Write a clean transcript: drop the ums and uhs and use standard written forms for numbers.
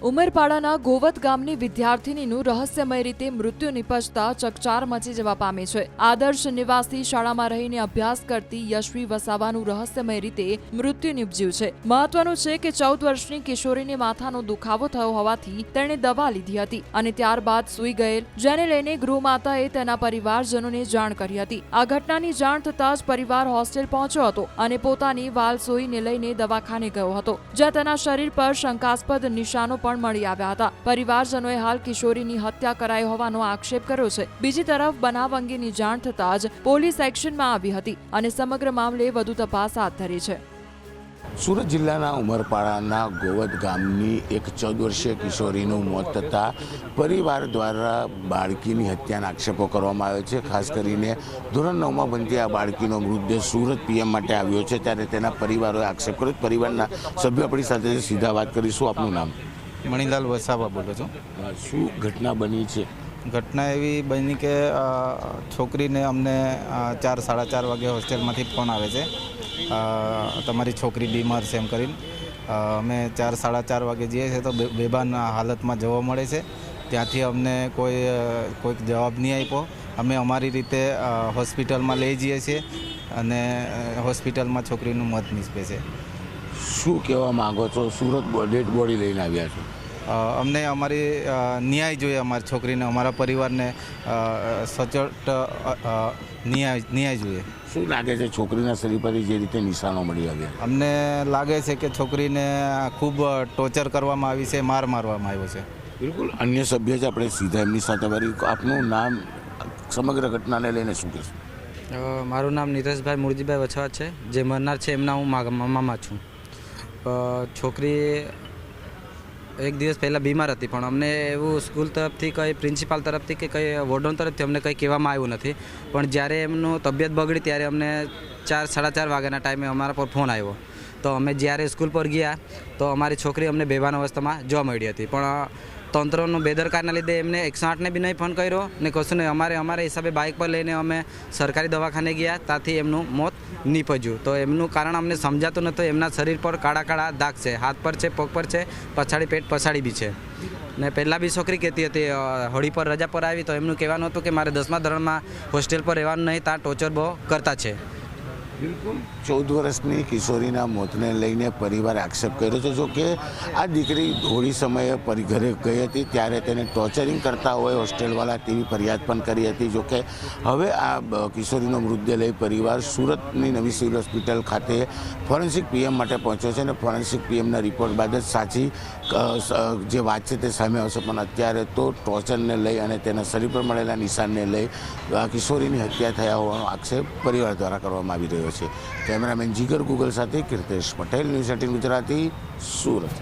ઉમરપાડાના ગોવત ગામની વિદ્યાર્થિનીનું રહસ્યમય રીતે મૃત્યુ નિપજતા ચકચાર મચી જવા પામી છે। આદર્શ નિવાસી શાળામાં રહીને અભ્યાસ કરતી યશવી વસાવાનું રહસ્યમય રીતે મૃત્યુ નિપજ્યું છે। મહત્વનું છે કે 14 વર્ષની કિશોરીને માથાનો દુખાવો થયો હોવાથી તેણે દવા લીધી હતી અને ત્યારબાદ સૂઈ ગયેલ, જેને લઈને ગૃહમાતાએ તેના પરિવારજનોને જાણ કરી હતી। આ ઘટનાની જાણ થતાં જ પરિવાર હોસ્ટેલ પહોંચ્યો હતો અને પોતાની વાલસોઈને લઈને દવાખાને ગયો હતો, જ્યાં તેના શરીર પર શંકાસ્પદ નિશાનો પણ મળી આવ્યા હતા। પરિવારજનોએ હાલ કિશોરીની હત્યા કરાઈ હોવાનો આક્ષેપ કર્યો છે। બીજી તરફ બનાવ અંગેની જાણ થતાં જ પોલીસ એક્શનમાં આવી હતી અને સમગ્ર મામલે વધુ તપાસ હાથ ધરી છે। સુરત જિલ્લાના ઉમરપાડાના ગોવત ગામની એક 14 વર્ષીય કિશોરીનું મોત થતાં પરિવાર દ્વારા બાળકીની હત્યાના આક્ષેપો કરવામાં આવે છે। ખાસ કરીને ધોરણ 9માં ભણતી આ બાળકીનો મૃતદેહ સુરત પીએમ માટે આવ્યો છે, ત્યારે તેના પરિવારોએ આક્ષેપ કર્યો। પરિવારના સભ્યો આપણી સાથે સીધા વાત કરીશું। આપનું નામ? મણીલાલ વસાવા બોલું છું। શું ઘટના બની છે? ઘટના એવી બની કે છોકરીને અમને 4 સાડા 4 વાગે હોસ્ટેલમાંથી ફોન આવે છે, તમારી છોકરી બીમાર છે એમ કરીને। અમે 4 સાડા 4 વાગે જઈએ છીએ તો બેભાન હાલતમાં જોવા મળે છે। ત્યાંથી અમને કોઈક જવાબ નહીં આપ્યો। અમે અમારી રીતે હોસ્પિટલમાં લઈ જઈએ છીએ અને હોસ્પિટલમાં છોકરીનું મોત નીપજે છે। શું કહેવા માંગો છો? સુરત ડેડ બોડી લઈને આવ્યા છો? અમને અમારી ન્યાય જોઈએ, અમારી છોકરીને, અમારા પરિવારને સચોટ ન્યાય જોઈએ। શું લાગે છે છોકરીના શરીર પર જે રીતે નિશાનો મળી આવ્યા? અમને લાગે છે કે છોકરીને ખૂબ ટોર્ચર કરવામાં આવી છે, માર મારવામાં આવ્યો છે। બિલકુલ અન્ય સભ્ય છે, આપણે સીધા એમની સાથે વારી। આપનું નામ, સમગ્ર ઘટનાને લઈને શું કહેશો? મારું નામ નીરજભાઈ મૂળજીભાઈ વછવા છે। જે મરનાર છે એમના હું મામા છું। છોકરી એક દિવસ પહેલાં બીમાર હતી, પણ અમને એવું સ્કૂલ તરફથી કંઈ, પ્રિન્સિપાલ તરફથી કે કંઈ વોર્ડન તરફથી અમને કંઈ કહેવામાં આવ્યું નથી। પણ જ્યારે એમનું તબિયત બગડી ત્યારે અમને 4 સાડા 4 વાગ્યાના ટાઈમે અમારા પર ફોન આવ્યો। તો અમે જ્યારે સ્કૂલ પર ગયા તો અમારી છોકરી અમને બેભાન અવસ્થામાં જોવા મળી હતી, પણ તંત્રનું બેદરકારના લીધે એમને 108ને બી નહીં ફોન કર્યો ને કશું નહીં। અમારા હિસાબે બાઇક પર લઈને અમે સરકારી દવાખાને ગયા, ત્યાંથી એમનું મોત નીપજ્યું। તો એમનું કારણ અમને સમજાતું નહોતું। એમના શરીર પર કાળા કાળા દાગ છે, હાથ પર છે, પગ પર છે, પછાડી પેટ પછાડી બી છે। ને પહેલાં બી છોકરી કહેતી હતી હોળી પર રજા પર આવી તો એમનું કહેવાનું હતું કે મારે 10મા ધોરણમાં હોસ્ટેલ પર રહેવાનું નહીં, ત્યાં ટોર્ચર બહુ કરતા છે। બિલકુલ 14 વર્ષની કિશોરીના મોતને લઈને પરિવારે આક્ષેપ કર્યો છે। જો કે આ દીકરી હોળી સમયે ઘરે ગઈ હતી ત્યારે તેને ટોર્ચરિંગ કરતા હોય હોસ્ટેલવાળા, તેવી ફરિયાદ પણ કરી હતી। જો કે હવે આ કિશોરીનો મૃતદેહ લઈ પરિવાર સુરતની નવી સિવિલ હોસ્પિટલ ખાતે ફોરેન્સિક પીએમ માટે પહોંચ્યો છે અને ફોરેન્સિક પીએમના રિપોર્ટ બાદ જ સાચી જે વાત છે તે સામે આવશે। પણ અત્યારે તો ટોર્ચરને લઈ અને તેના શરીર પર મળેલા નિશાનને લઈ કિશોરીની હત્યા થયા હોવાનો આક્ષેપ પરિવાર દ્વારા કરવામાં આવી રહ્યો છે। કેમેરામેન જીગર ગુગલ સાથે કીર્તેશ પટેલ, ન્યૂઝ 18 ગુજરાતી, સુરત।